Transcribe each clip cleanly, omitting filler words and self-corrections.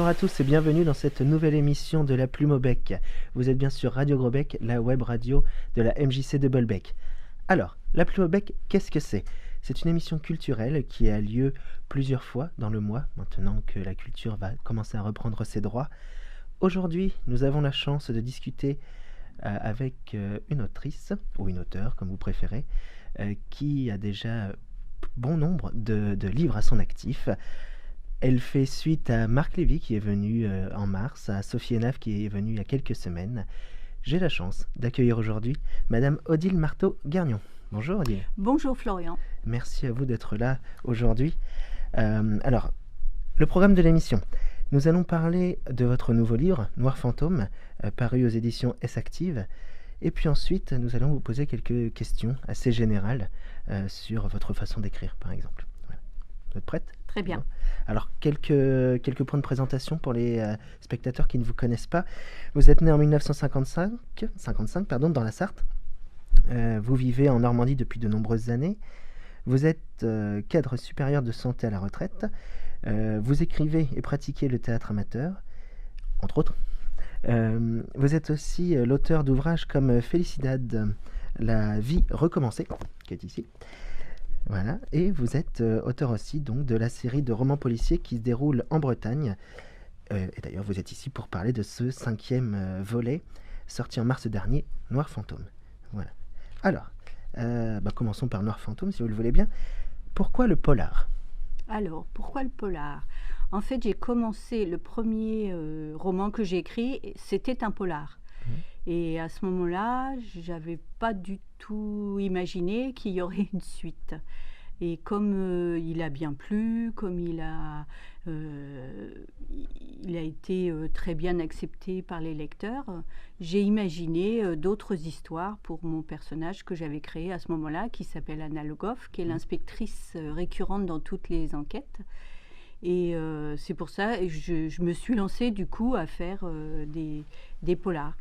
à tous et bienvenue dans cette nouvelle émission de La Plume au Bec. Vous êtes bien sur Radio Gros Bec, la web radio de la MJC de Bolbec. Alors, La Plume au Bec, qu'est-ce que c'est ? C'est une émission culturelle qui a lieu plusieurs fois dans le mois, maintenant que la culture va commencer à reprendre ses droits. Aujourd'hui, nous avons la chance de discuter avec une autrice, ou une auteure, comme vous préférez, qui a déjà bon nombre de livres à son actif. Elle fait suite à Marc Lévy qui est venu en mars, à Sophie Henaf qui est venue il y a quelques semaines. J'ai la chance d'accueillir aujourd'hui Madame Odile Marteau-Garnion. Bonjour Odile. Bonjour Florian. Merci à vous d'être là aujourd'hui. Alors, le programme de l'émission. Nous allons parler de votre nouveau livre, Noir Fantôme, paru aux éditions S-Active. Et puis ensuite, nous allons vous poser quelques questions assez générales sur votre façon d'écrire, par exemple. Voilà. Vous êtes prête ? Très bien. Alors, quelques points de présentation pour les spectateurs qui ne vous connaissent pas. Vous êtes né en 1955 dans la Sarthe. Vous vivez en Normandie depuis de nombreuses années. Vous êtes cadre supérieur de santé à la retraite. Vous écrivez et pratiquez le théâtre amateur, entre autres. Vous êtes aussi l'auteur d'ouvrages comme Felicidad, la vie recommencée, qui est ici. Voilà, et vous êtes auteur aussi donc de la série de romans policiers qui se déroule en Bretagne. Et d'ailleurs, vous êtes ici pour parler de ce 5e volet, sorti en mars dernier, Noir Fantôme. Voilà. Alors, commençons par Noir Fantôme, si vous le voulez bien. Pourquoi le polar ? Alors, pourquoi le polar ? En fait, j'ai commencé, le premier roman que j'ai écrit, c'était un polar. Et à ce moment-là, j'avais pas du tout imaginé qu'il y aurait une suite. Et comme il a bien plu, comme il a été très bien accepté par les lecteurs, j'ai imaginé d'autres histoires pour mon personnage que j'avais créé à ce moment-là, qui s'appelle Anna Le Goff, qui est l'inspectrice récurrente dans toutes les enquêtes. Et c'est pour ça que je me suis lancée du coup à faire des polars.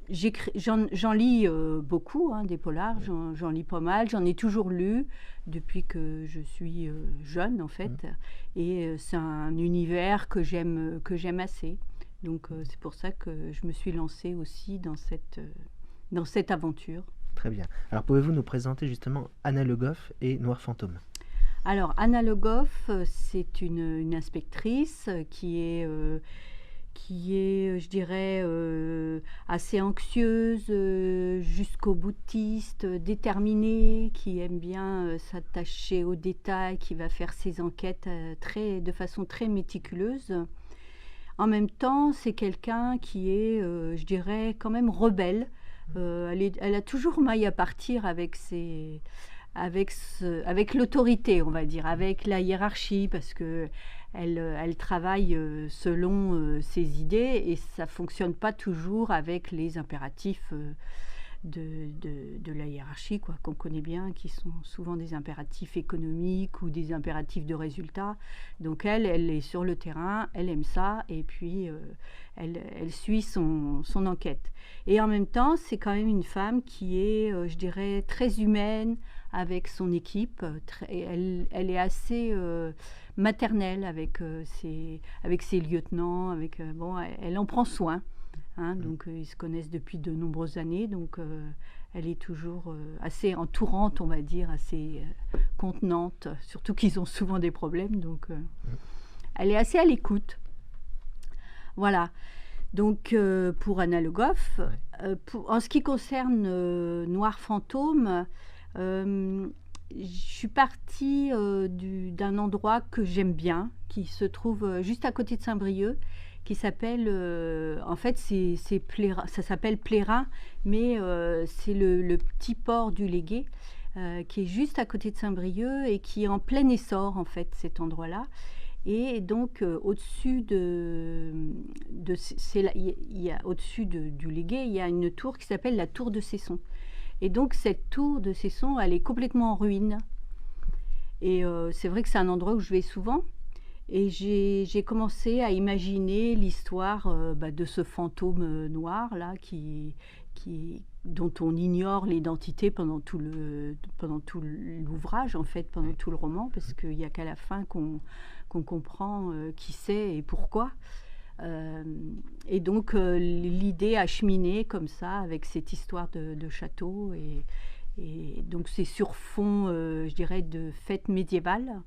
J'en lis beaucoup, des polars, j'en lis pas mal, j'en ai toujours lu depuis que je suis jeune en fait, et c'est un univers que j'aime assez. Donc c'est pour ça que je me suis lancée aussi dans cette aventure. Très bien. Alors pouvez-vous nous présenter justement Anna Le Goff et Noir Fantôme ? Alors Anna Le Goff, c'est une inspectrice qui est, je dirais, assez anxieuse, jusqu'au boutiste, déterminée, qui aime bien s'attacher aux détails, qui va faire ses enquêtes de façon très méticuleuse. En même temps, c'est quelqu'un qui est, je dirais, quand même rebelle. Elle a toujours maille à partir avec l'autorité, on va dire, avec la hiérarchie, parce que elle travaille selon ses idées et ça ne fonctionne pas toujours avec les impératifs de la hiérarchie, quoi, qu'on connaît bien, qui sont souvent des impératifs économiques ou des impératifs de résultats. Donc elle est sur le terrain, elle aime ça et puis elle suit son enquête. Et en même temps, c'est quand même une femme qui est, je dirais, très humaine avec son équipe. Elle est assez maternelle avec ses lieutenants. Elle en prend soin. Donc ils se connaissent depuis de nombreuses années. Donc elle est toujours assez entourante, on va dire, assez contenante. Surtout qu'ils ont souvent des problèmes. Donc elle est assez à l'écoute. Voilà. Donc pour Anna Le Goff, en ce qui concerne Noir Fantôme, je suis partie d'un endroit que j'aime bien, qui se trouve juste à côté de Saint-Brieuc, qui s'appelle, en fait ça s'appelle Plérin, mais c'est le petit port du Légué, qui est juste à côté de Saint-Brieuc et qui est en plein essor en fait, cet endroit-là. Et donc au-dessus au-dessus du Légué, il y a une tour qui s'appelle la tour de Cesson. Et donc cette tour de Cesson, elle est complètement en ruine. Et c'est vrai que c'est un endroit où je vais souvent. Et j'ai commencé à imaginer l'histoire de ce fantôme noir là, dont on ignore l'identité pendant tout l'ouvrage, en fait, pendant tout le roman, parce qu'il n'y a qu'à la fin qu'on comprend qui c'est et pourquoi. Et donc l'idée a cheminé comme ça avec cette histoire de château et donc c'est sur fond, je dirais, de fêtes médiévales.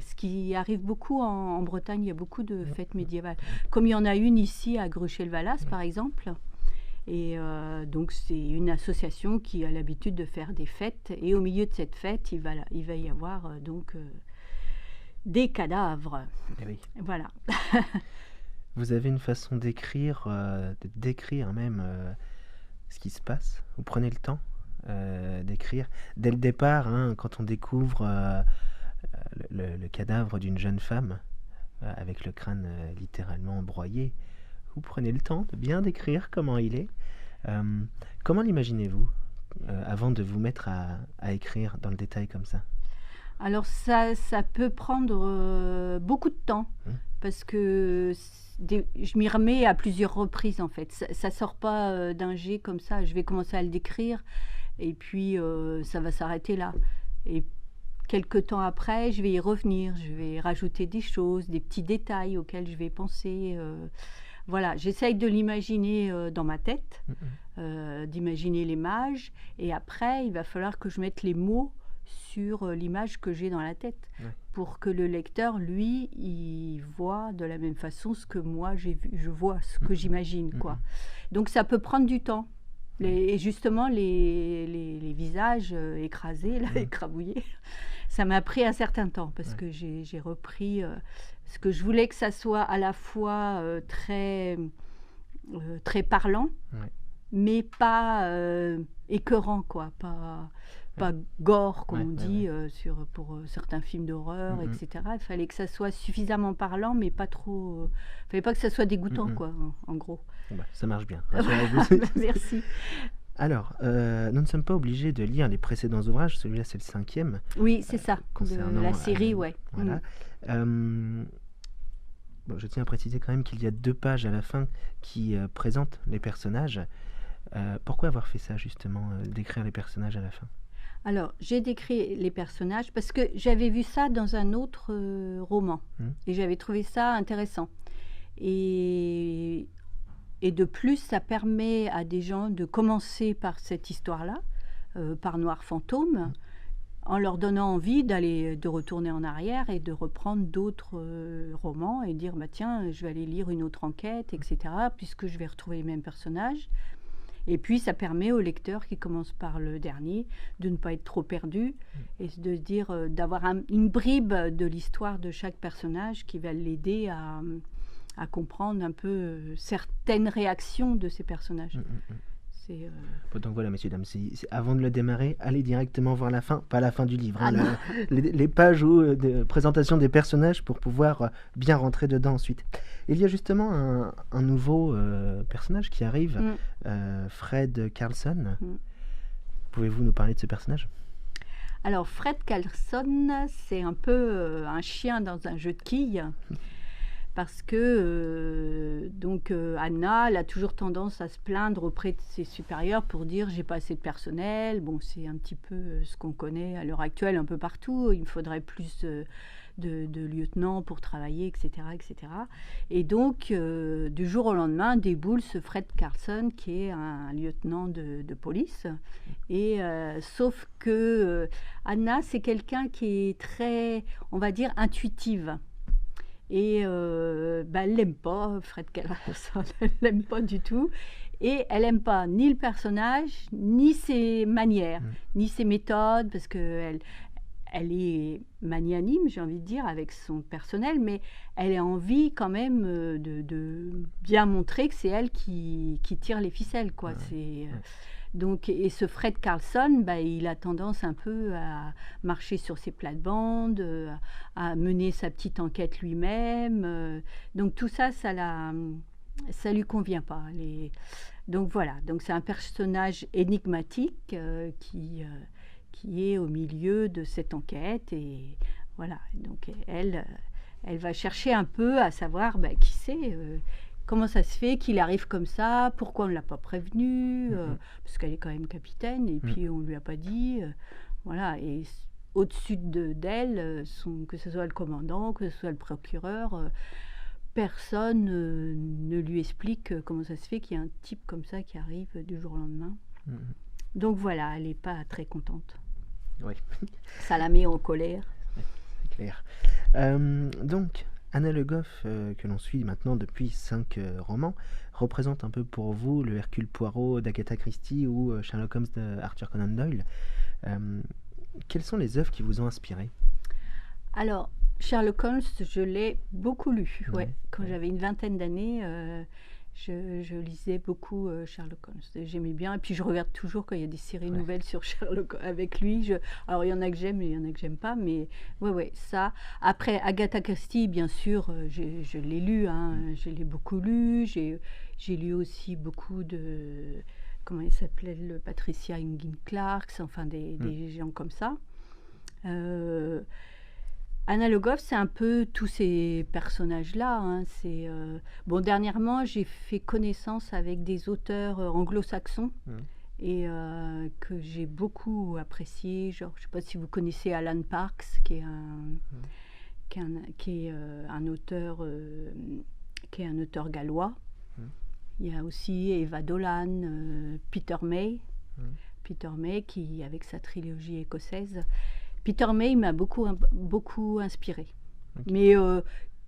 Ce qui arrive beaucoup en Bretagne, il y a beaucoup de fêtes médiévales. Comme il y en a une ici à Gruchet-le-Valas, par exemple. Et donc c'est une association qui a l'habitude de faire des fêtes. Et au milieu de cette fête, il va y avoir des cadavres. Eh oui. Voilà. Vous avez une façon d'écrire, de décrire même ce qui se passe. Vous prenez le temps d'écrire. Dès le départ, hein, quand on découvre le cadavre d'une jeune femme, avec le crâne littéralement broyé, vous prenez le temps de bien décrire comment il est. Comment l'imaginez-vous avant de vous mettre à écrire dans le détail comme ça? Alors ça peut prendre beaucoup de temps, parce que je m'y remets à plusieurs reprises en fait. Ça sort pas d'un jet comme ça. Je vais commencer à le décrire et puis ça va s'arrêter là. Et quelques temps après, je vais y revenir. Je vais rajouter des choses, des petits détails auxquels je vais penser. Voilà, j'essaye de l'imaginer dans ma tête, d'imaginer l'image. Et après, il va falloir que je mette les mots sur l'image que j'ai dans la tête, pour que le lecteur, lui, il voit de la même façon ce que moi j'ai vu, je vois, ce que j'imagine, quoi. Donc ça peut prendre du temps. Et justement, les visages écrasés, là, écrabouillés, ça m'a pris un certain temps, parce que j'ai repris ce que je voulais que ça soit à la fois très parlant, mais pas écœurant, quoi, pas gore, comme on dit pour certains films d'horreur, etc. Il fallait que ça soit suffisamment parlant, mais pas trop... Il fallait pas que ça soit dégoûtant, quoi, en gros. Bah, ça marche bien, rassurez-vous. Merci. Alors, nous ne sommes pas obligés de lire les précédents ouvrages, celui-là c'est le 5e. Oui, c'est ça, concernant de la série, ouais. Voilà. Bon, je tiens à préciser quand même qu'il y a 2 pages à la fin qui présentent les personnages. Pourquoi avoir fait ça, justement, d'écrire les personnages à la fin? Alors, j'ai décrit les personnages parce que j'avais vu ça dans un autre roman et j'avais trouvé ça intéressant. Et de plus, ça permet à des gens de commencer par cette histoire-là, par Noir Fantôme, en leur donnant envie de retourner en arrière et de reprendre d'autres romans et dire, bah, tiens, je vais aller lire une autre enquête, etc., puisque je vais retrouver les mêmes personnages. Et puis, ça permet au lecteur qui commence par le dernier de ne pas être trop perdu et de se dire, d'avoir une bribe de l'histoire de chaque personnage qui va l'aider à comprendre un peu certaines réactions de ces personnages. Donc voilà, messieurs, dames, avant de le démarrer, allez directement voir la fin, pas la fin du livre, les pages de présentation des personnages pour pouvoir bien rentrer dedans ensuite. Il y a justement un nouveau personnage qui arrive, Fred Carlson. Pouvez-vous nous parler de ce personnage? Alors, Fred Carlson, c'est un peu un chien dans un jeu de quilles. Parce que Anna, elle a toujours tendance à se plaindre auprès de ses supérieurs pour dire j'ai pas assez de personnel. Bon, c'est un petit peu ce qu'on connaît à l'heure actuelle un peu partout. Il me faudrait plus de lieutenants pour travailler, etc., etc. Et donc, du jour au lendemain, déboule ce Fred Carlson qui est un lieutenant de police. Et sauf que Anna, c'est quelqu'un qui est très, on va dire, intuitive. Et elle l'aime pas, Fred Carlson, elle l'aime pas du tout. Et elle aime pas ni le personnage, ni ses manières, ni ses méthodes, parce qu'elle est magnanime, j'ai envie de dire, avec son personnel, mais elle a envie quand même de bien montrer que c'est elle qui tire les ficelles, quoi. Donc, et ce Fred Carlson, il a tendance un peu à marcher sur ses plates-bandes, à mener sa petite enquête lui-même. Donc tout ça, ça lui convient pas. Donc voilà, donc c'est un personnage énigmatique qui est au milieu de cette enquête. Et voilà, donc elle va chercher un peu à savoir qui c'est. Comment ça se fait qu'il arrive comme ça? Pourquoi on ne l'a pas prévenu? Parce qu'elle est quand même capitaine, et puis on ne lui a pas dit. Voilà, et au-dessus d'elle, que ce soit le commandant, que ce soit le procureur, personne ne lui explique comment ça se fait qu'il y a un type comme ça qui arrive du jour au lendemain. Donc voilà, elle n'est pas très contente. Oui. Ça la met en colère. C'est clair. Donc, Anna Le Goff, que l'on suit maintenant depuis 5 romans, représente un peu pour vous le Hercule Poirot d'Agatha Christie ou Sherlock Holmes d'Arthur Conan Doyle. Quelles sont les œuvres qui vous ont inspiré? Alors, Sherlock Holmes, je l'ai beaucoup lu. Ouais, Quand ouais. j'avais une vingtaine d'années, je lisais beaucoup Sherlock Holmes. J'aimais bien. Et puis, je regarde toujours quand il y a des séries Ouais. nouvelles sur Sherlock avec lui. Alors, il y en a que j'aime et il y en a que j'aime pas. Mais ouais, ça. Après, Agatha Christie, bien sûr, je l'ai lu. Je l'ai beaucoup lu. J'ai lu aussi beaucoup de... Comment il s'appelait, Patricia Higgins Clark, enfin des gens comme ça. Anna Le Goff, c'est un peu tous ces personnages-là. Bon, dernièrement, j'ai fait connaissance avec des auteurs anglo-saxons et que j'ai beaucoup apprécié. Genre, je ne sais pas si vous connaissez Alan Parks, qui est un auteur gallois. Il y a aussi Eva Dolan, Peter May, qui avec sa trilogie écossaise. Peter May m'a beaucoup inspiré. Okay. Mais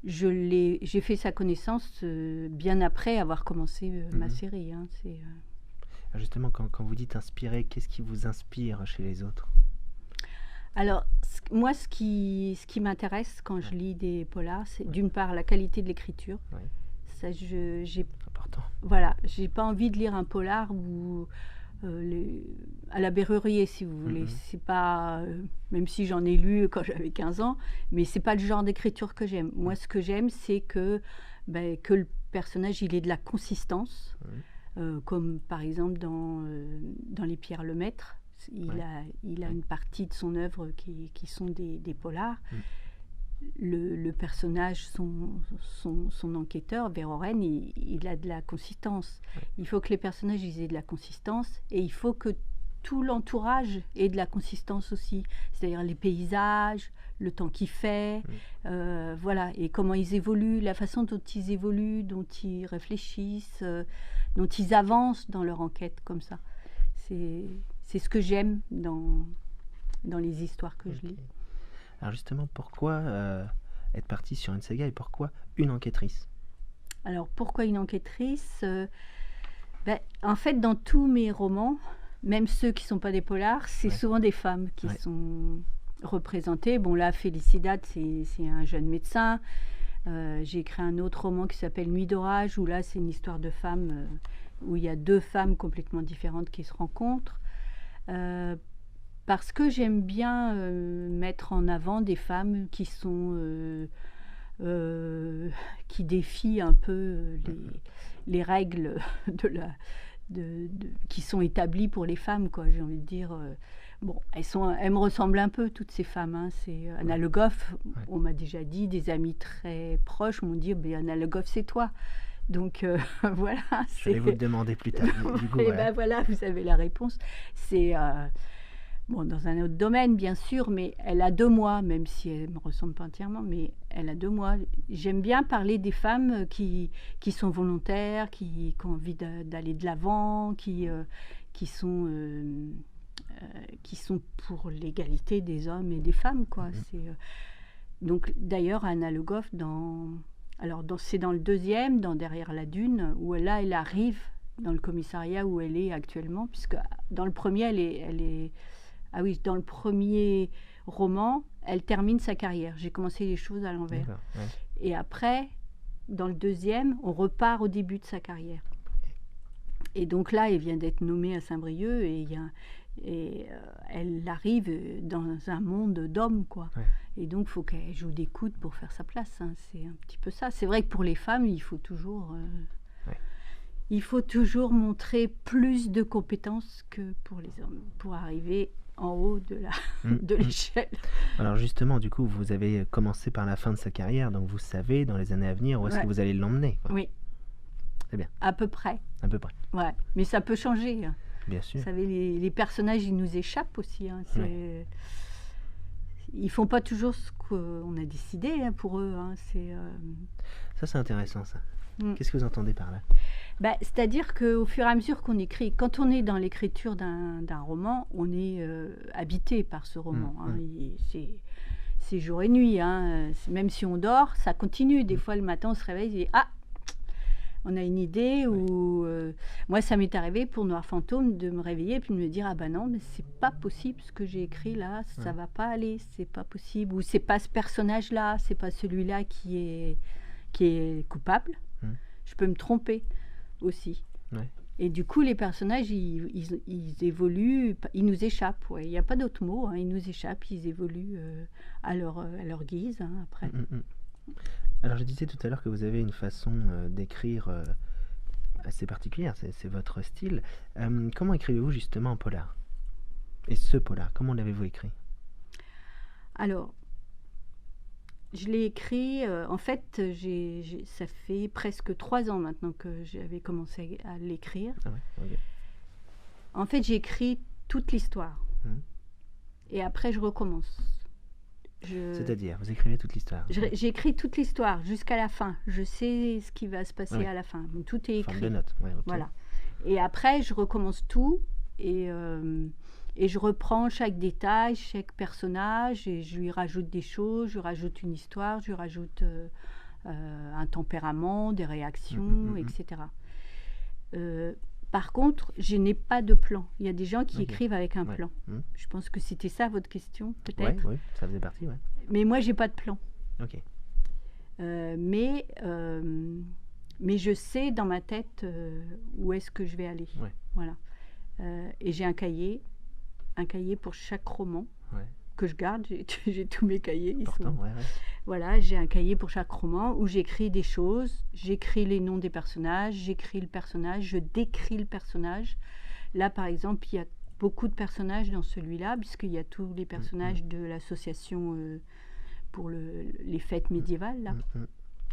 j'ai fait sa connaissance bien après avoir commencé ma série. Justement, quand vous dites inspiré, qu'est-ce qui vous inspire chez les autres? Alors, moi, ce qui m'intéresse quand je lis des polars, c'est d'une part la qualité de l'écriture. Ça, c'est important. Voilà, j'ai pas envie de lire un polar où... à la Berrurier, si vous voulez. C'est pas, même si j'en ai lu quand j'avais 15 ans, mais c'est pas le genre d'écriture que j'aime. Moi, ce que j'aime, c'est que le personnage, il ait de la consistance, comme par exemple dans Les Pierres Lemaître. Il a une partie de son œuvre qui sont des polars. Le personnage, son enquêteur, Verhoeven, il a de la consistance. Il faut que les personnages aient de la consistance et il faut que tout l'entourage ait de la consistance aussi. C'est-à-dire les paysages, le temps qu'il fait, voilà, et comment ils évoluent, la façon dont ils évoluent, dont ils réfléchissent, dont ils avancent dans leur enquête, comme ça. C'est ce que j'aime dans les histoires que je lis. Alors justement, pourquoi être parti sur une saga et pourquoi une enquêtrice? Alors pourquoi une enquêtrice? En fait, dans tous mes romans, même ceux qui ne sont pas des polars, c'est souvent des femmes qui sont représentées. Bon là, Felicidad, c'est un jeune médecin. J'ai écrit un autre roman qui s'appelle Nuit d'orage, où là c'est une histoire de femmes, où il y a deux femmes complètement différentes qui se rencontrent. Parce que j'aime bien mettre en avant des femmes qui sont qui défient un peu les règles qui sont établies pour les femmes, quoi. J'ai envie de dire. Bon, elles me ressemblent un peu, toutes ces femmes. C'est Anna Le Goff. On m'a déjà dit, des amis très proches m'ont dit, Anna Le Goff, c'est toi. Donc voilà. Je vais vous le demander plus tard. Du coup, et voilà, vous avez la réponse. C'est bon, dans un autre domaine, bien sûr, mais elle a 2 mois, même si elle ne me ressemble pas entièrement, mais elle a 2 mois. J'aime bien parler des femmes qui sont volontaires, qui ont envie d'aller de l'avant, qui sont pour l'égalité des hommes et des femmes, quoi. Donc, d'ailleurs, Anna Le Goff, c'est dans le 2e, dans Derrière la dune, où là, elle arrive dans le commissariat où elle est actuellement, puisque dans le premier, dans le premier roman, elle termine sa carrière. J'ai commencé les choses à l'envers. Et après, dans le 2e, on repart au début de sa carrière. Et donc là, elle vient d'être nommée à Saint-Brieuc et elle arrive dans un monde d'hommes, quoi. Et donc, il faut qu'elle joue des coudes pour faire sa place. C'est un petit peu ça. C'est vrai que pour les femmes, il faut toujours montrer plus de compétences que pour les hommes, pour arriver en haut de l'échelle. Alors justement, du coup, vous avez commencé par la fin de sa carrière, donc vous savez, dans les années à venir, où est-ce que vous allez l'emmener, quoi. Oui. C'est bien. À peu près. À peu près. Ouais. Mais ça peut changer. Bien sûr. Vous savez, les personnages, ils nous échappent aussi. Ils font pas toujours ce qu'on a décidé hein, pour eux. Hein. Ça, c'est intéressant, ça. Mm. Qu'est-ce que vous entendez par là? C'est-à-dire qu'au fur et à mesure qu'on écrit, quand on est dans l'écriture d'un roman, on est habité par ce roman. Hein. C'est jour et nuit. Hein. Même si on dort, ça continue. Des fois, le matin, on se réveille et dit « Ah, on a une idée. Ou moi, ça m'est arrivé pour Noir Fantôme de me réveiller et puis de me dire « Ah ben non, mais c'est pas possible ce que j'ai écrit là. Ça va pas aller. C'est pas possible. Ou c'est pas ce personnage-là. C'est pas celui-là qui est coupable. Je peux me tromper. » aussi. Ouais. Et du coup, les personnages, ils évoluent, ils nous échappent. Ouais. Il n'y a pas d'autre mot, hein, ils nous échappent, ils évoluent à leur guise hein, après. Alors, je disais tout à l'heure que vous avez une façon d'écrire assez particulière, c'est votre style. Comment écrivez-vous justement en polar? Et ce polar, comment l'avez-vous écrit? Alors, je l'ai écrit, en fait, ça fait presque 3 ans maintenant que j'avais commencé à l'écrire. Ah ouais, okay. En fait, j'écris toute l'histoire. Et après, je recommence. C'est-à-dire, vous écrivez toute l'histoire? J'écris toute l'histoire jusqu'à la fin. Je sais ce qui va se passer à la fin. Donc, tout est écrit. Forme de notes. Ouais, okay. Voilà. Et après, je recommence tout et je reprends chaque détail, chaque personnage, et je lui rajoute des choses, je lui rajoute une histoire, je lui rajoute un tempérament, des réactions, etc. Par contre, je n'ai pas de plan. Il y a des gens qui écrivent avec un plan. Je pense que c'était ça votre question, peut-être. Oui, ça faisait partie, ouais. Mais moi, je n'ai pas de plan. Ok. Mais je sais dans ma tête où est-ce que je vais aller. Ouais. Voilà. Et j'ai un cahier pour chaque roman que je garde. J'ai tous mes cahiers. Voilà, j'ai un cahier pour chaque roman où j'écris des choses, j'écris les noms des personnages, j'écris le personnage, je décris le personnage. Là, par exemple, il y a beaucoup de personnages dans celui-là, puisqu'il y a tous les personnages de l'association pour les fêtes médiévales. Là.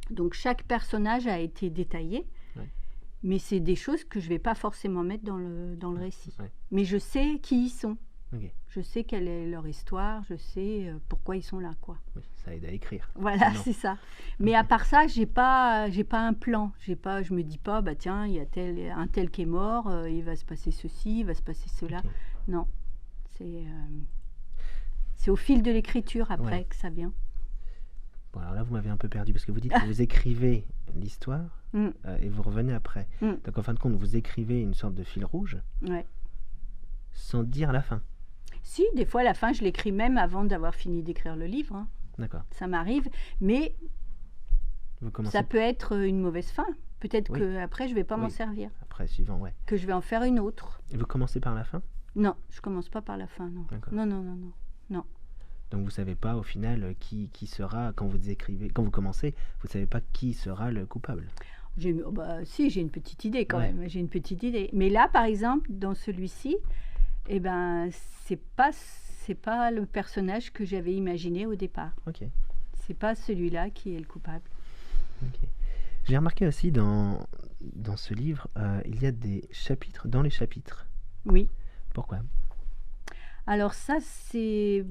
Donc, chaque personnage a été détaillé. Mais c'est des choses que je ne vais pas forcément mettre dans le récit. Mais je sais qui ils sont. Je sais quelle est leur histoire, je sais pourquoi ils sont là, quoi. Oui, ça aide à écrire. Voilà, c'est ça. Mais à part ça, j'ai pas un plan. Je me dis pas, bah tiens, il y a un tel qui est mort, il va se passer ceci, il va se passer cela. Non, c'est au fil de l'écriture après que ça vient. Bon, alors là, vous m'avez un peu perdu parce que vous dites que vous écrivez l'histoire et vous revenez après. Donc, en fin de compte, vous écrivez une sorte de fil rouge sans dire la fin. Si, des fois, la fin, je l'écris même avant d'avoir fini d'écrire le livre. Hein. D'accord. Ça m'arrive, mais ça peut être une mauvaise fin. Peut-être qu'après, je ne vais pas m'en servir. Après, suivant, que je vais en faire une autre. Et vous commencez par la fin? Non, je ne commence pas par la fin, non. Non. Donc, vous ne savez pas, au final, qui sera, quand vous commencez, vous ne savez pas qui sera le coupable? Si, j'ai une petite idée quand même. J'ai une petite idée. Mais là, par exemple, dans celui-ci, eh ben, c'est pas le personnage que j'avais imaginé au départ. Ok. C'est pas celui-là qui est le coupable. Ok. J'ai remarqué aussi dans ce livre, il y a des chapitres dans les chapitres. Oui. Pourquoi? Alors ça, c'est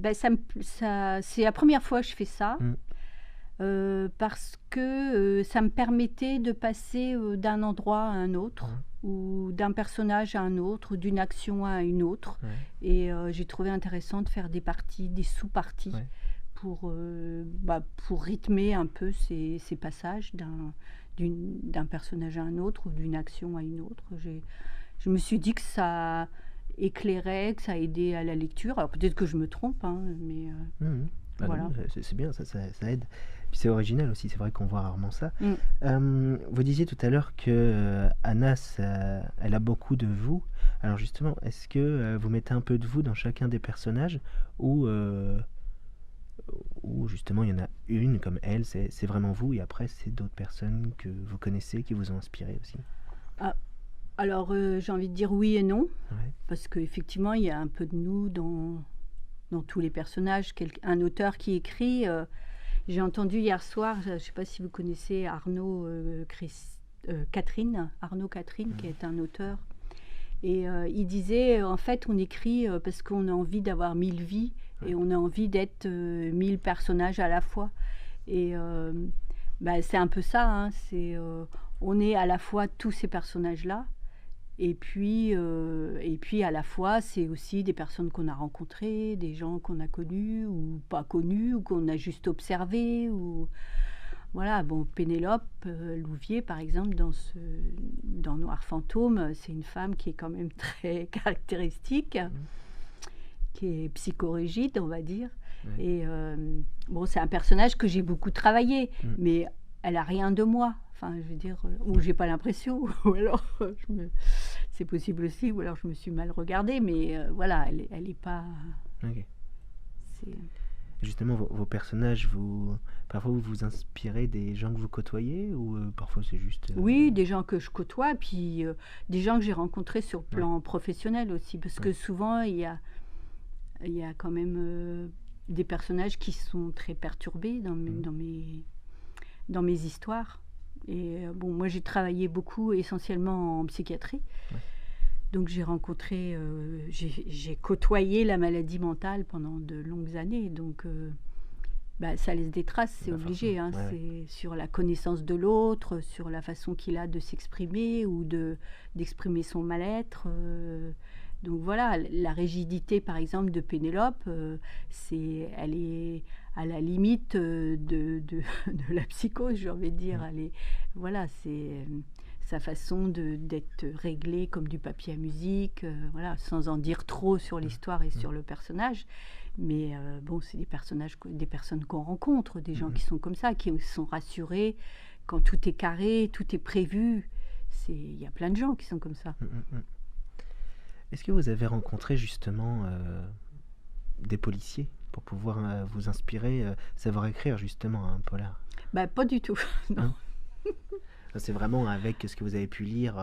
la première fois que je fais ça. Parce que ça me permettait de passer d'un endroit à un autre, ou d'un personnage à un autre, ou d'une action à une autre. Et j'ai trouvé intéressant de faire des parties, des sous-parties, pour rythmer un peu ces passages d'un personnage à un autre, ou d'une action à une autre. Je me suis dit que ça éclairait, que ça aidait à la lecture. Alors peut-être que je me trompe, hein, mais voilà. C'est bien, ça aide. Puis c'est original aussi, c'est vrai qu'on voit rarement ça. Vous disiez tout à l'heure que Anna, elle a beaucoup de vous. Alors justement, est-ce que vous mettez un peu de vous dans chacun des personnages, ou justement il y en a une comme elle, c'est vraiment vous, et après c'est d'autres personnes que vous connaissez qui vous ont inspiré aussi? Alors j'ai envie de dire oui et non, parce qu'effectivement il y a un peu de nous dans tous les personnages. Un auteur qui écrit... j'ai entendu hier soir, je ne sais pas si vous connaissez Arnaud Catherine, qui est un auteur. Et il disait, en fait, on écrit parce qu'on a envie d'avoir 1000 vies Et on a envie d'être 1000 personnages à la fois. Et c'est un peu ça, hein, on est à la fois tous ces personnages-là, et puis à la fois, c'est aussi des personnes qu'on a rencontrées, des gens qu'on a connus ou pas connus, ou qu'on a juste observés. Voilà, bon, Pénélope Louvier, par exemple, dans Noir Fantôme, c'est une femme qui est quand même très caractéristique, qui est psychorigide, on va dire. Ouais. Et c'est un personnage que j'ai beaucoup travaillé, mais elle a rien de moi. Enfin, je veux dire, ou j'ai pas l'impression, ou alors c'est possible aussi, ou alors je me suis mal regardée, mais voilà, elle est pas. Okay. Justement, vos personnages, parfois vous inspirez des gens que vous côtoyez, ou parfois c'est juste... Oui, des gens que je côtoie, puis des gens que j'ai rencontrés sur le plan professionnel aussi, parce que souvent il y a quand même des personnages qui sont très perturbés dans mes histoires. Et moi j'ai travaillé beaucoup, essentiellement en psychiatrie. Ouais. Donc j'ai rencontré, j'ai côtoyé la maladie mentale pendant de longues années. Donc ça laisse des traces, c'est obligé. Hein, c'est sur la connaissance de l'autre, sur la façon qu'il a de s'exprimer ou d'exprimer son mal-être. Donc voilà, la rigidité par exemple de Pénélope, elle est à la limite de la psychose, j'ai envie de dire. Voilà, c'est sa façon d'être réglée comme du papier à musique, voilà, sans en dire trop sur l'histoire et sur le personnage. Mais c'est des personnes qu'on rencontre, des gens qui sont comme ça, qui sont rassurés quand tout est carré, tout est prévu. Il y a plein de gens qui sont comme ça. Est-ce que vous avez rencontré justement des policiers pour pouvoir vous inspirer, savoir écrire justement un polar? Pas du tout, non. C'est vraiment avec ce que vous avez pu lire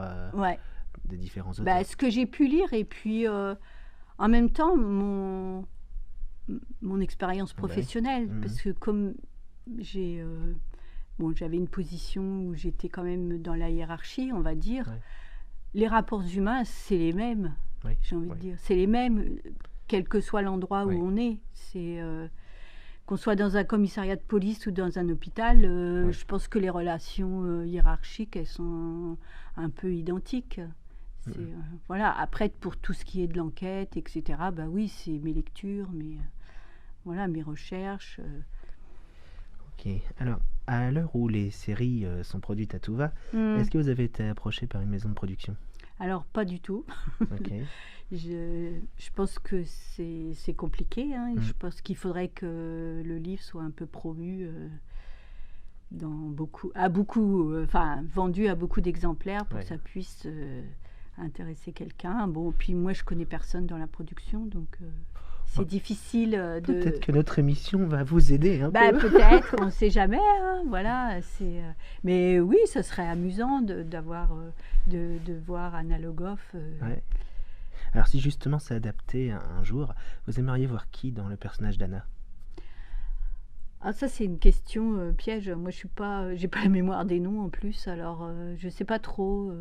de différents auteurs. Ce que j'ai pu lire, et puis en même temps mon expérience professionnelle, parce que comme j'avais une position où j'étais quand même dans la hiérarchie, on va dire, les rapports humains, c'est les mêmes, j'ai envie de dire. C'est les mêmes, quel que soit l'endroit où on est. Qu'on soit dans un commissariat de police ou dans un hôpital, je pense que les relations hiérarchiques, elles sont un peu identiques. Voilà. Après, pour tout ce qui est de l'enquête, etc., oui, c'est mes lectures, mes recherches. Ok. Alors, à l'heure où les séries sont produites à tout va, est-ce que vous avez été approché par une maison de production? Alors, pas du tout. Okay. Je pense que c'est compliqué. Hein, et je pense qu'il faudrait que le livre soit un peu promu, vendu à beaucoup d'exemplaires pour que ça puisse intéresser quelqu'un. Puis moi, je connais personne dans la production, donc c'est difficile de... Peut-être que notre émission va vous aider un peu. Peut-être, on ne sait jamais. Hein, voilà, mais oui, ce serait amusant de voir Anna Logoff. Alors si justement c'est adapté un jour, vous aimeriez voir qui dans le personnage d'Anna? Ça c'est une question piège. Moi j'ai pas la mémoire des noms en plus, alors je sais pas trop.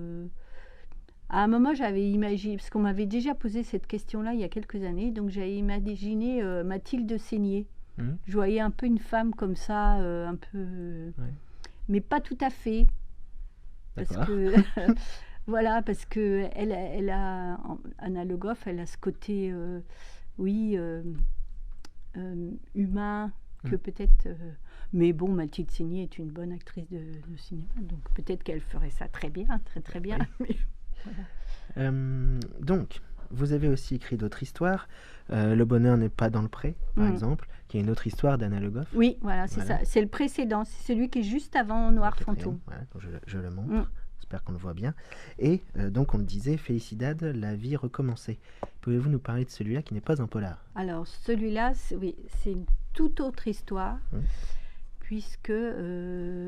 À un moment j'avais imaginé, parce qu'on m'avait déjà posé cette question-là il y a quelques années, donc j'avais imaginé Mathilde Seigné. Je voyais un peu une femme comme ça, un peu, mais pas tout à fait, parce que voilà, parce que Anna Logoff, elle a ce côté, humain, que peut-être... mais bon, Mathilde Seigné est une bonne actrice de cinéma, donc peut-être qu'elle ferait ça très bien, très très bien. Mais, voilà. Donc, vous avez aussi écrit d'autres histoires. Le bonheur n'est pas dans le pré, par exemple, qui est une autre histoire d'Anna Logoff. Oui, voilà, c'est ça. C'est le précédent, c'est celui qui est juste avant Noir Fantôme. Voilà, je le montre. J'espère qu'on le voit bien. Et donc, on le disait, Felicidad, la vie recommencée. Pouvez-vous nous parler de celui-là qui n'est pas un polar? Alors, celui-là, c'est une toute autre histoire, puisque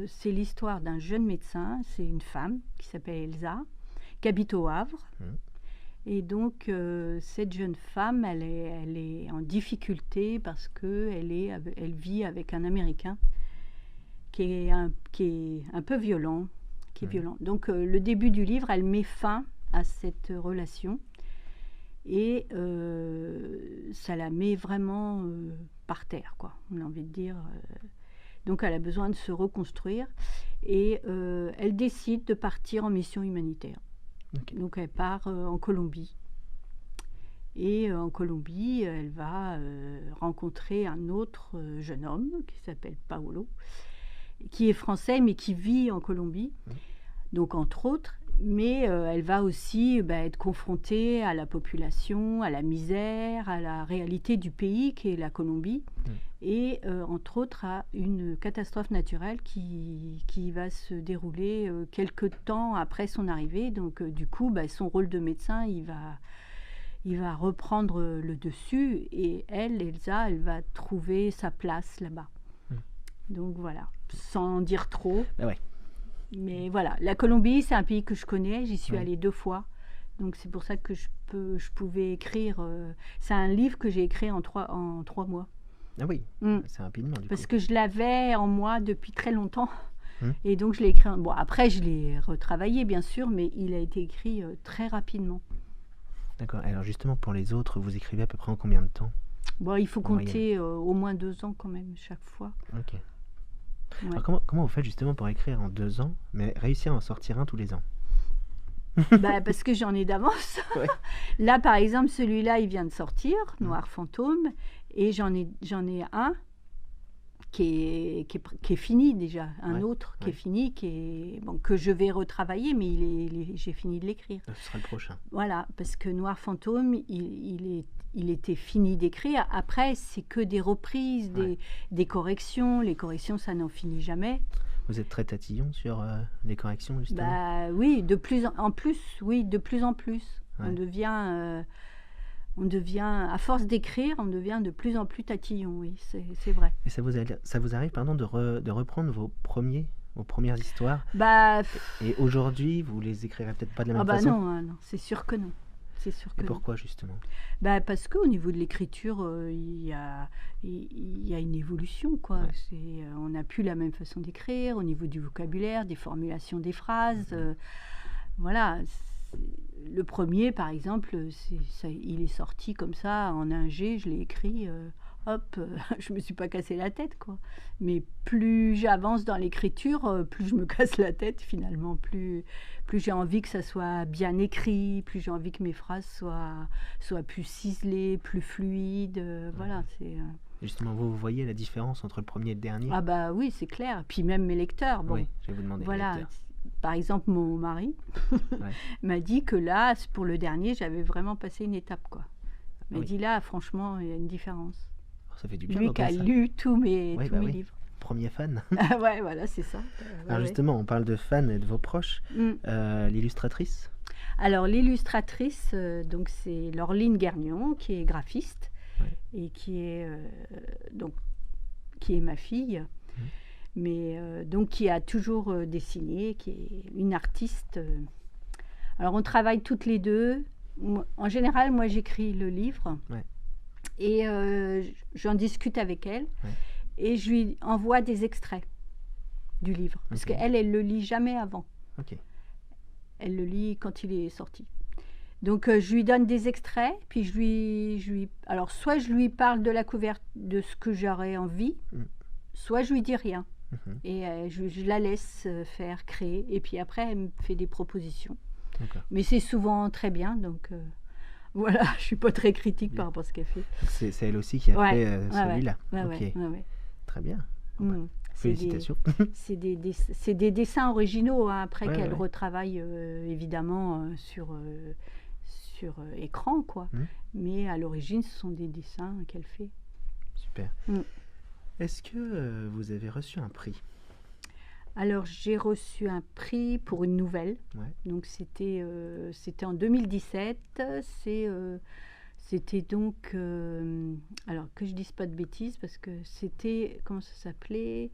c'est l'histoire d'un jeune médecin, c'est une femme qui s'appelle Elsa, qui habite au Havre. Et donc, cette jeune femme, elle est en difficulté parce qu'elle vit avec un Américain qui est un peu violent. Violent. Donc le début du livre, elle met fin à cette relation Et ça la met vraiment par terre, quoi, on a envie de dire. Donc elle a besoin de se reconstruire et elle décide de partir en mission humanitaire. Ok. Donc elle part en Colombie. Et en Colombie, elle va rencontrer un autre jeune homme qui s'appelle Paolo, qui est français mais qui vit en Colombie, donc entre autres. Mais elle va aussi être confrontée à la population, à la misère, à la réalité du pays qui est la Colombie, et entre autres à une catastrophe naturelle qui va se dérouler quelque temps après son arrivée. Donc du coup, son rôle de médecin, il va reprendre le dessus, et Elsa, elle va trouver sa place là-bas. Donc voilà, sans dire trop. Bah ouais. Mais voilà, la Colombie, c'est un pays que je connais, j'y suis Ouais. allée 2 fois. Donc c'est pour ça que je pouvais écrire. C'est un livre que j'ai écrit en 3 mois. Ah oui, c'est rapidement du Parce coup. que je l'avais en moi depuis très longtemps. Hum. Et donc je l'ai écrit. Bon, après, je l'ai retravaillé, bien sûr, mais il a été écrit très rapidement. D'accord. Alors justement, pour les autres, vous écrivez à peu près en combien de temps? Bon, il faut En moyenne. compter au moins 2 ans quand même, chaque fois. Ok. Ouais. Alors comment vous faites justement pour écrire en 2 ans, mais réussir à en sortir un tous les ans? Parce que j'en ai d'avance. Ouais. Là, par exemple, celui-là, il vient de sortir, Noir Fantôme, et j'en ai un qui est fini déjà, un autre qui est fini, que je vais retravailler, mais j'ai fini de l'écrire. Ce sera le prochain. Voilà, parce que Noir Fantôme, il était fini d'écrire. Après, c'est que des reprises, des corrections. Les corrections, ça n'en finit jamais. Vous êtes très tatillon sur les corrections, justement? Oui, de plus en plus. Ouais. On devient, à force d'écrire, on devient de plus en plus tatillon, oui, c'est vrai. Et ça vous arrive, pardon, de reprendre vos premières histoires? Et aujourd'hui, vous les écrirez peut-être pas de la même façon? Non, c'est sûr que non. Et pourquoi, justement? Parce qu'au niveau de l'écriture, il y a une évolution, quoi. On n'a plus la même façon d'écrire, au niveau du vocabulaire, des formulations des phrases. Voilà. Le premier, par exemple, il est sorti comme ça, en un G, je l'ai écrit, je me suis pas cassé la tête, quoi. Mais plus j'avance dans l'écriture, plus je me casse la tête, finalement, plus j'ai envie que ça soit bien écrit, plus j'ai envie que mes phrases soient plus ciselées, plus fluides, voilà, c'est... Justement, vous voyez la différence entre le premier et le dernier? Ah oui, c'est clair. Puis même mes lecteurs, bon. Oui, je vais vous demander les lecteurs. Par exemple, mon mari m'a dit que là, pour le dernier, j'avais vraiment passé une étape, quoi. Il m'a dit là, franchement, il y a une différence. Ça fait du bien. Lui qui a lu tous mes livres. Premier fan. Ouais, voilà, c'est ça. Alors justement, on parle de fans et de vos proches. L'illustratrice? Alors l'illustratrice, donc c'est Laureline Guernion, qui est graphiste et qui est ma fille. Mais donc qui a toujours dessiné, qui est une artiste. Alors on travaille toutes les deux. En général, moi j'écris le livre et j'en discute avec elle et je lui envoie des extraits du livre parce qu'elle le lit jamais avant. Elle le lit quand il est sorti. Donc je lui donne des extraits, puis alors soit je lui parle de la couverture, de ce que j'aurais envie, soit je lui dis rien. Et je la laisse créer, et puis après elle me fait des propositions. Mais c'est souvent très bien, donc voilà, je suis pas très critique par rapport à ce qu'elle fait. C'est elle aussi qui a fait celui-là. Très bien. Félicitations. C'est des dessins originaux, hein, après qu'elle retravaille évidemment sur écran, quoi. Mais à l'origine, ce sont des dessins qu'elle fait. Super. Est-ce que vous avez reçu un prix? Alors, j'ai reçu un prix pour une nouvelle. Donc, c'était en 2017. C'était donc... alors, que je ne dise pas de bêtises, parce que c'était... Comment ça s'appelait?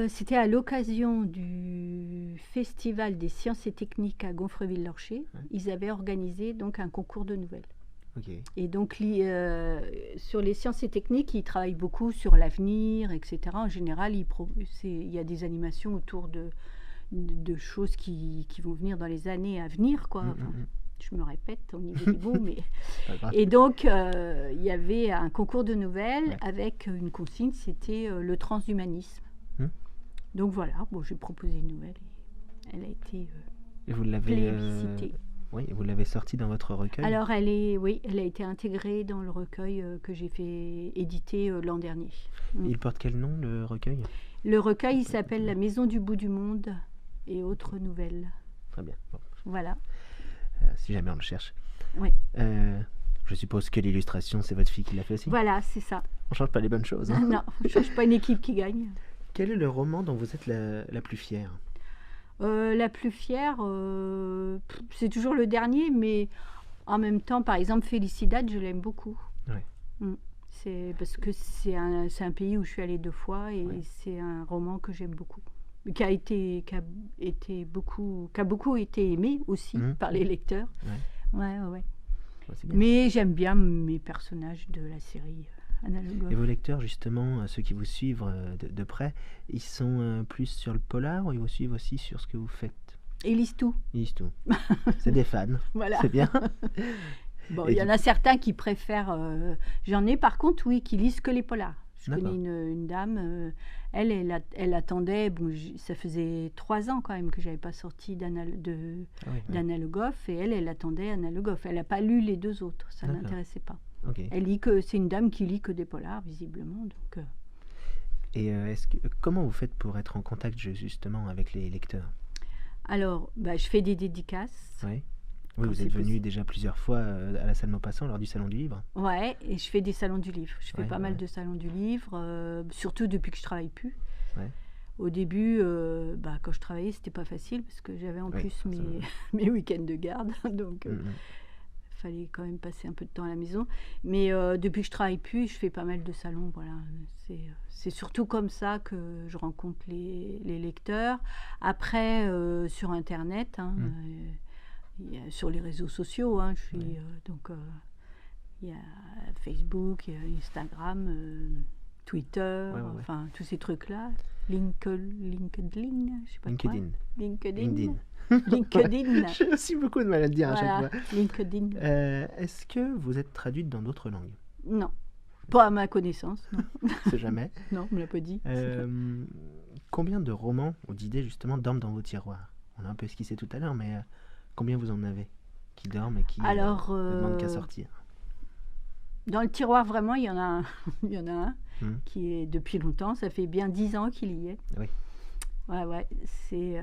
C'était à l'occasion du Festival des sciences et techniques à Gonfreville-Lorcher. Ils avaient organisé donc un concours de nouvelles. Et donc, sur les sciences et techniques, ils travaillent beaucoup sur l'avenir, etc. En général, il y a des animations autour de choses qui vont venir dans les années à venir, quoi. Je me répète au niveau des mots, mais... Pas grave. Et donc, il y avait un concours de nouvelles Ouais. avec une consigne, c'était le transhumanisme. Hmm. Donc voilà, bon, j'ai proposé une nouvelle et elle a été Et vous l'avez plébiscitée. oui, vous l'avez sortie dans votre recueil. Alors, oui, elle a été intégrée dans le recueil que j'ai fait éditer l'an dernier. Il porte quel nom, le recueil? Le recueil, il s'appelle La Maison du bout du monde et autres nouvelles. Très bien. Bon, Voilà. si jamais on le cherche. Oui. Je suppose que l'illustration, c'est votre fille qui l'a fait aussi. Voilà, c'est ça. On change pas les bonnes choses. Hein. Non, je ne cherche pas une équipe qui gagne. Quel est le roman dont vous êtes la plus fière? La plus fière, c'est toujours le dernier, mais en même temps, par exemple, Felicidad, je l'aime beaucoup. Ouais. C'est parce que c'est un pays où je suis allée 2 fois et Ouais. c'est un roman que j'aime beaucoup. Qui a beaucoup été aimé aussi par les lecteurs. Ouais. Ouais, c'est bien. Mais j'aime bien mes personnages de la série Anna Le Goff. Et vos lecteurs, justement, ceux qui vous suivent de près, ils sont plus sur le polar ou ils vous suivent aussi sur ce que vous faites? Ils lisent tout. Ils lisent tout. C'est des fans. Voilà. C'est bien. Bon, Et il y en a certains qui préfèrent. J'en ai par contre, oui, qui lisent que les polars. Je D'accord. connais une dame, elle attendait. Bon, ça faisait 3 ans quand même que j'avais pas sorti d'Anna Le Goff, et elle attendait Anna Le Goff. Elle n'a pas lu les 2 autres, ça ne D'accord. l'intéressait pas. Ok. C'est une dame qui lit que des polars, visiblement. Donc, Et comment vous faites pour être en contact justement avec les lecteurs? alors, je fais des dédicaces. Oui. Quand Oui, vous c'est êtes venu possible. déjà plusieurs fois à la salle Maupassant lors du Salon du Livre. Ouais, et je fais des salons du livre. Je fais Ouais, pas mal ouais. de salons du livre, surtout depuis que je travaille plus. Ouais. Au début, quand je travaillais, c'était pas facile parce que j'avais en Oui, plus forcément. mes week-ends de garde, donc Mhm. fallait quand même passer un peu de temps à la maison. Mais depuis que je travaille plus, je fais pas mal de salons. Voilà, c'est surtout comme ça que je rencontre les lecteurs. Après, sur Internet, hein, sur les réseaux sociaux, hein, je suis donc il y a Facebook, il y a Instagram, Twitter, Ouais. enfin tous ces trucs-là. LinkedIn, je sais pas quoi. LinkedIn. LinkedIn. J'ai aussi beaucoup de mal à le dire à Voilà, chaque fois. LinkedIn. Est-ce que vous êtes traduite dans d'autres langues? Non, pas à ma connaissance. Non, C'est jamais. non, on me l'a pas dit. Combien de romans ou d'idées justement dorment dans vos tiroirs? On a un peu esquissé tout à l'heure, mais combien vous en avez qui dorment et qui Alors, ne demandent qu'à sortir? dans le tiroir, vraiment, il y en a un, il y en a un Mhm. qui est depuis longtemps. Ça fait bien 10 ans qu'il y est. Oui. Ouais, c'est...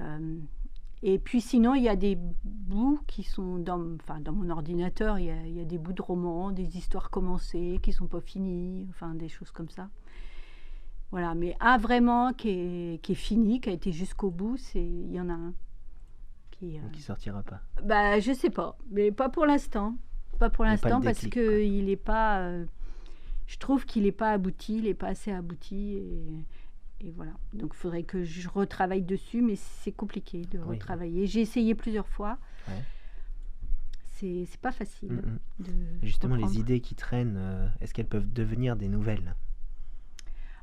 Et puis sinon, il y a des bouts qui sont dans mon ordinateur. Il y a des bouts de romans, des histoires commencées qui sont pas finies, enfin des choses comme ça. Voilà, mais un vraiment qui est fini, qui a été jusqu'au bout, il y en a un qui... Qui sortira pas. je sais pas, mais pas pour l'instant. Pas pour Il y a pas l'instant le parce déclic, que quoi. il est pas. Je trouve qu'il n'est pas abouti, il n'est pas assez abouti et voilà. Donc il faudrait que je retravaille dessus, mais c'est compliqué de Oui. retravailler. J'ai essayé plusieurs fois. Ouais. C'est pas facile Mhm. de Et justement, les reprendre. idées qui traînent, est-ce qu'elles peuvent devenir des nouvelles?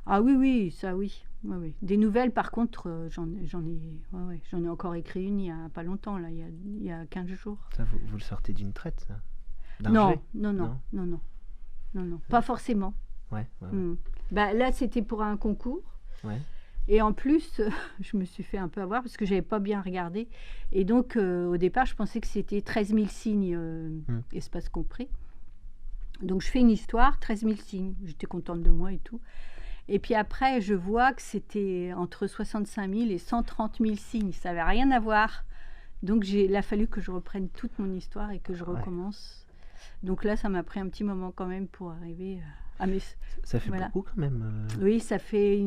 Ah oui, ça oui. Ouais, oui. Des nouvelles, par contre, j'en ai encore écrit une il n'y a pas longtemps, là, il y a 15 jours. Ça, vous le sortez d'une traite, ça? D'un Non, jet? non. Pas forcément. Ouais. Mm. Là, c'était pour un concours. Ouais. Et en plus, je me suis fait un peu avoir parce que j'avais pas bien regardé. Et donc, au départ, je pensais que c'était 13 000 signes, espace compris. Donc, je fais une histoire, 13 000 signes. J'étais contente de moi et tout. Et puis après, je vois que c'était entre 65 000 et 130 000 signes. Ça n'avait rien à voir. Donc, il a fallu que je reprenne toute mon histoire et que je recommence. Donc là, ça m'a pris un petit moment quand même pour arriver à mes... Ça fait Voilà. beaucoup quand même. Oui, ça fait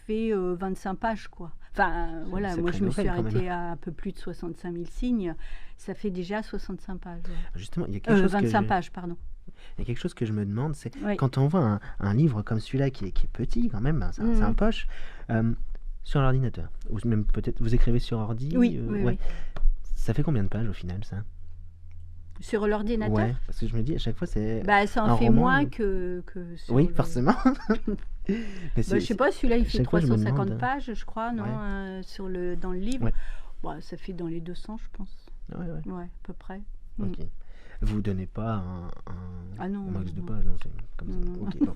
25 pages, quoi. Enfin, C'est voilà, une moi sacrée je me suis nouvelle, quand arrêtée à un peu plus de 65 000 signes. Ça fait déjà 65 pages. Ouais. Justement, il y a quelque chose 25 pages, pardon. Il y a quelque chose que je me demande, c'est Oui. quand on voit un livre comme celui-là qui est petit quand même, c'est un poche, sur l'ordinateur, ou même peut-être vous écrivez sur ordi. Oui. Ça fait combien de pages au final, ça? Sur l'ordinateur, Ouais, parce que je me dis à chaque fois c'est. ça en un fait roman, moins que sur Oui, le- forcément. Mais je sais pas, celui-là il fait chaque fois, je me 350 demande, pages, je crois, non, dans le livre. Ouais. Bon, ça fait dans les 200, je pense. Ouais. Ouais, à peu près. Ok. Vous donnez pas Ah non, un max non, de non. pages, non, c'est comme ça. Non, non. Ok, bon.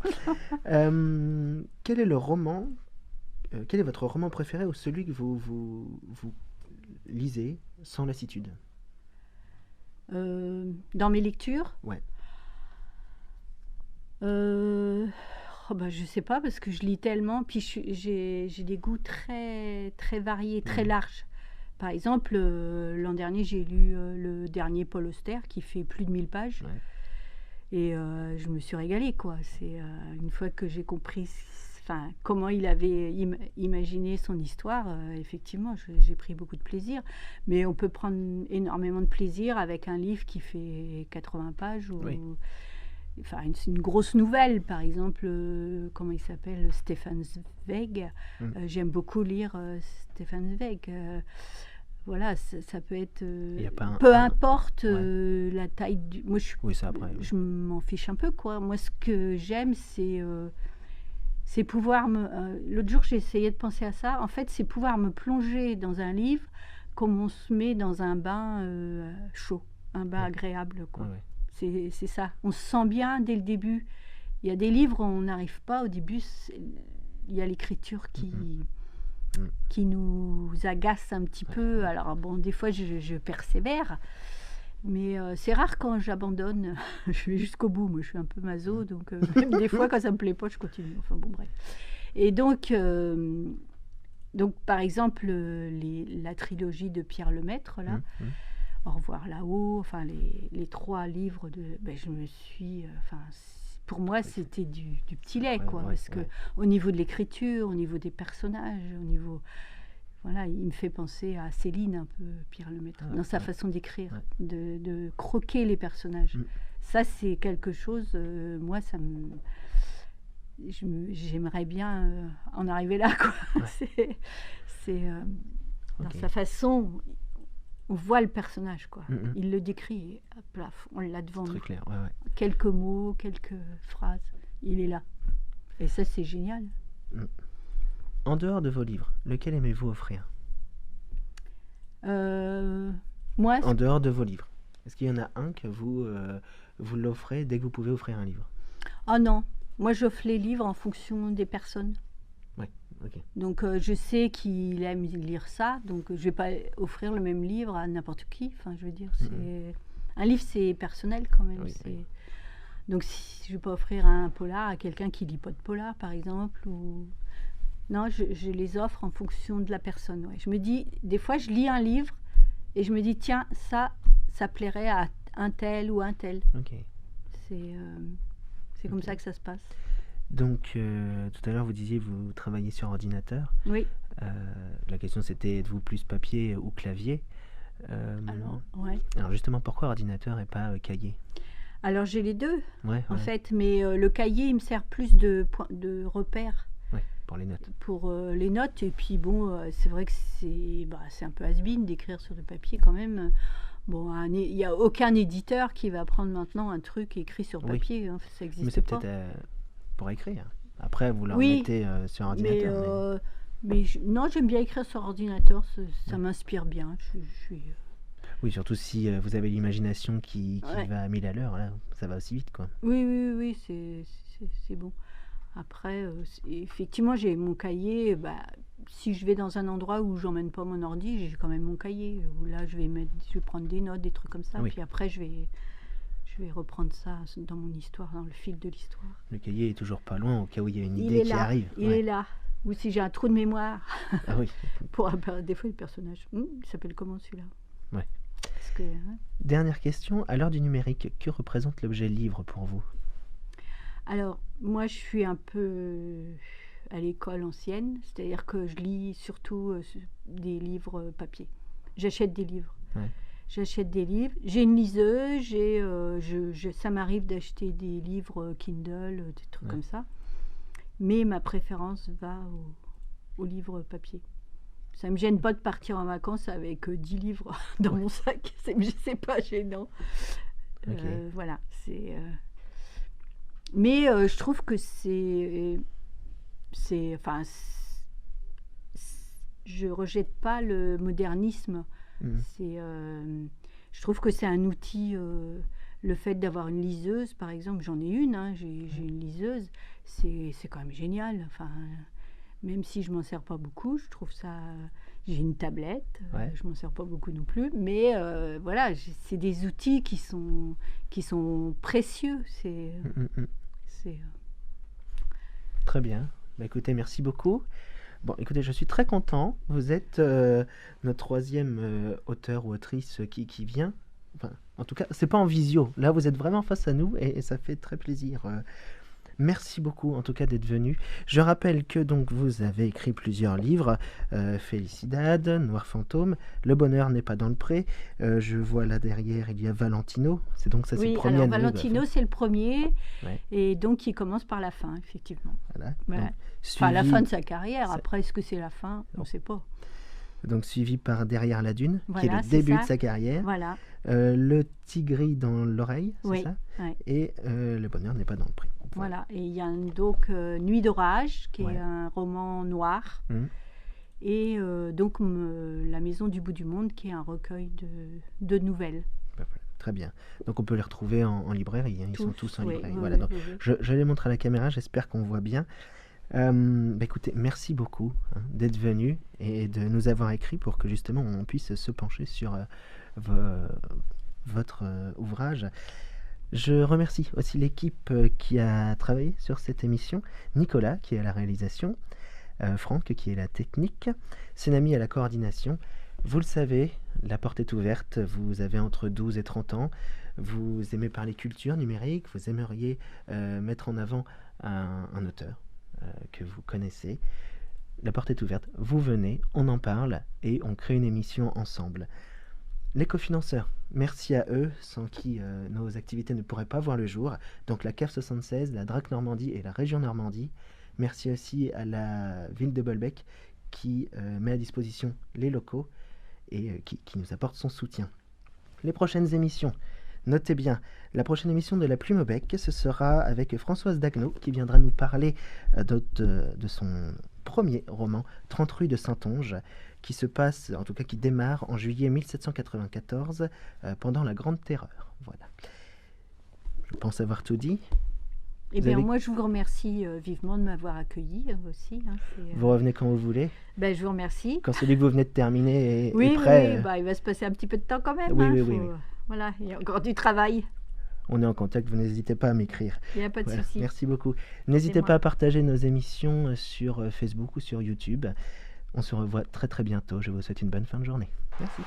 Quel est le roman, quel est votre roman préféré ou celui que vous lisez sans lassitude? Dans mes lectures, Ouais. je sais pas parce que je lis tellement, puis j'ai des goûts très, très variés, très Mhm. larges. Par exemple, l'an dernier, j'ai lu le dernier Paul Auster qui fait plus de 1000 pages. Ouais. Et je me suis régalée, quoi. C'est une fois que j'ai compris comment il avait imaginé son histoire, effectivement, j'ai pris beaucoup de plaisir. Mais on peut prendre énormément de plaisir avec un livre qui fait 80 pages ou Oui. une grosse nouvelle, par exemple, comment il s'appelle, Stefan Zweig. J'aime beaucoup lire Stefan Zweig. Voilà, ça peut être. Il y a pas Peu importe ouais. la taille du. Moi, Oui, ça après. Oui. je m'en fiche un peu, quoi. Moi, ce que j'aime, c'est pouvoir me. L'autre jour, j'ai essayé de penser à ça. En fait, c'est pouvoir me plonger dans un livre comme on se met dans un bain chaud, un bain Ouais. agréable, quoi. Ouais. C'est ça. On se sent bien dès le début. Il y a des livres où on n'arrive pas au début. Il y a l'écriture qui nous agace un petit peu. Alors bon, des fois je persévère, mais c'est rare quand j'abandonne. Je vais jusqu'au bout. Moi, je suis un peu maso, donc même des fois quand ça me plaît pas, je continue. Enfin bon, bref. Et donc par exemple, la trilogie de Pierre Lemaître, là, Au revoir là-haut, enfin les 3 livres je me suis, pour moi c'était du petit lait, quoi, parce que au niveau de l'écriture, au niveau des personnages, au niveau, voilà, il me fait penser à Céline un peu, Pierre Lemaître, dans sa façon d'écrire, de croquer les personnages. Ça, c'est quelque chose, moi ça me, j'aimerais bien en arriver là, quoi. C'est dans sa façon. On voit le personnage, quoi. Il le décrit, hop là, on l'a devant nous. Très clair, ouais. Quelques mots, quelques phrases, il est là. Et ça, c'est génial. En dehors de vos livres, lequel aimez-vous offrir? Moi, En dehors de vos livres, est-ce qu'il y en a un que vous l'offrez dès que vous pouvez offrir un livre? Ah non, moi j'offre les livres en fonction des personnes. Ouais, ok. Donc je sais qu'il aime lire ça, donc je vais pas offrir le même livre à n'importe qui. Enfin, je veux dire, un livre, c'est personnel quand même. Oui. Donc si je vais pas offrir un polar à quelqu'un qui lit pas de polar, par exemple, ou non, je les offre en fonction de la personne. Ouais. Je me dis, des fois, je lis un livre et je me dis, tiens, ça plairait à un tel ou un tel. Ok. C'est comme ça que ça se passe. Donc, tout à l'heure, vous disiez vous travaillez sur ordinateur. Oui. La question, c'était êtes-vous plus papier ou clavier? Alors, justement, pourquoi ordinateur et pas cahier? Alors, j'ai les deux, en fait, mais le cahier, il me sert plus de repères. Ouais, pour les notes. Pour les notes, et puis bon, c'est vrai que c'est un peu has-been d'écrire sur du papier quand même. Bon, il n'y a aucun éditeur qui va prendre maintenant un truc écrit sur papier, ça n'existe pas. Mais c'est peut-être pour écrire. Après, vous le remettez sur ordinateur. Non, j'aime bien écrire sur ordinateur, ça m'inspire bien. Oui, surtout si vous avez l'imagination qui va à 1000 à l'heure, là, ça va aussi vite, quoi. Oui, c'est bon. Après, effectivement, j'ai mon cahier. Si je vais dans un endroit où j'emmène pas mon ordi, j'ai quand même mon cahier. Où là, je vais prendre des notes, des trucs comme ça. Puis après, je vais reprendre ça dans mon histoire, dans le fil de l'histoire. Le cahier est toujours pas loin au cas où il y a une idée qui arrive. Il est là. Ou si j'ai un trou de mémoire. Ah oui. Pour des fois, le personnage. Il s'appelle comment celui-là? Ouais. Dernière question, à l'heure du numérique, que représente l'objet livre pour vous? Alors, moi, je suis un peu à l'école ancienne, c'est-à-dire que je lis surtout des livres papier. J'achète des livres. Ouais. J'achète des livres. J'ai une liseuse, ça m'arrive d'acheter des livres Kindle, des trucs comme ça. Mais ma préférence va aux livres papier. Ça me gêne pas de partir en vacances avec 10 livres dans mon sac. C'est pas gênant. Voilà, c'est... Mais je trouve que je rejette pas le modernisme. je trouve que c'est un outil, le fait d'avoir une liseuse, par exemple, j'en ai une, hein, j'ai une liseuse, c'est quand même génial. Enfin, même si je m'en sers pas beaucoup, je trouve ça. J'ai une tablette, Ouais. je m'en sers pas beaucoup non plus, mais voilà, c'est des outils qui sont précieux. C'est Très bien. Bah, écoutez, merci beaucoup. Bon, écoutez, je suis très content. Vous êtes notre troisième auteur ou autrice qui vient. Enfin, en tout cas, c'est pas en visio. Là, vous êtes vraiment face à nous et ça fait très plaisir. Merci beaucoup, en tout cas, d'être venu. Je rappelle que donc vous avez écrit plusieurs livres, Felicidad, Noir fantôme, Le bonheur n'est pas dans le pré. Je vois là derrière, il y a Valentino. C'est donc ça, c'est le Oui, premier. alors Valentino, c'est le premier, Ouais. et donc il commence par la fin, effectivement. Voilà. Voilà. Donc, Enfin, la suivi- fin de sa carrière. Ça- Après, est-ce que c'est la fin? On ne sait pas. donc suivi par Derrière la dune, qui est Voilà, le c'est début ça. de sa carrière. Voilà. Le tigris dans l'oreille, c'est Oui. ça? Ouais. Et Le bonheur n'est pas dans le pré. Voilà. Et il y a donc Nuit d'orage, qui Ouais. est un roman noir. Mhm. Et donc La maison du bout du monde, qui est un recueil de nouvelles. Bah, voilà. Très bien. Donc on peut les retrouver en librairie, hein. Ils sont tous en oui, librairie. oui, Voilà, oui, donc, oui, oui. je les montre à la caméra, j'espère qu'on voit bien. Écoutez, merci beaucoup d'être venu et de nous avoir écrit pour que justement on puisse se pencher sur votre ouvrage. Je remercie aussi l'équipe qui a travaillé sur cette émission, Nicolas qui est à la réalisation, Franck qui est la technique, Senami à la coordination. Vous le savez, la porte est ouverte, vous avez entre 12 et 30 ans, vous aimez parler culture numérique, vous aimeriez mettre en avant un auteur que vous connaissez. La porte est ouverte, vous venez, on en parle et on crée une émission ensemble. Les cofinanceurs, merci à eux, sans qui nos activités ne pourraient pas voir le jour. Donc la CAF 76, la DRAC Normandie et la région Normandie. Merci aussi à la ville de Bolbec qui met à disposition les locaux et qui nous apporte son soutien. Les prochaines émissions, notez bien, la prochaine émission de La Plume au Bec, ce sera avec Françoise Dagneau qui viendra nous parler de son premier roman, 30 rue de Saintonge, qui se passe, en tout cas qui démarre en juillet 1794 pendant la Grande Terreur. Voilà. Je pense avoir tout dit. Eh bien, avez- moi, je vous remercie vivement de m'avoir accueilli aussi, hein. Vous revenez quand vous voulez. Ben, je vous remercie. Quand celui que vous venez de terminer est Oui, prêt, oui, bah, il va se passer un petit peu de temps quand même. Oui, hein, oui, oui, oui. Voilà, il y a encore du travail. on est en contact, vous n'hésitez pas à m'écrire. Il n'y a pas de Voilà, souci. merci beaucoup. N'hésitez moi. pas à partager nos émissions sur Facebook ou sur YouTube. On se revoit très très bientôt. Je vous souhaite une bonne fin de journée. Merci.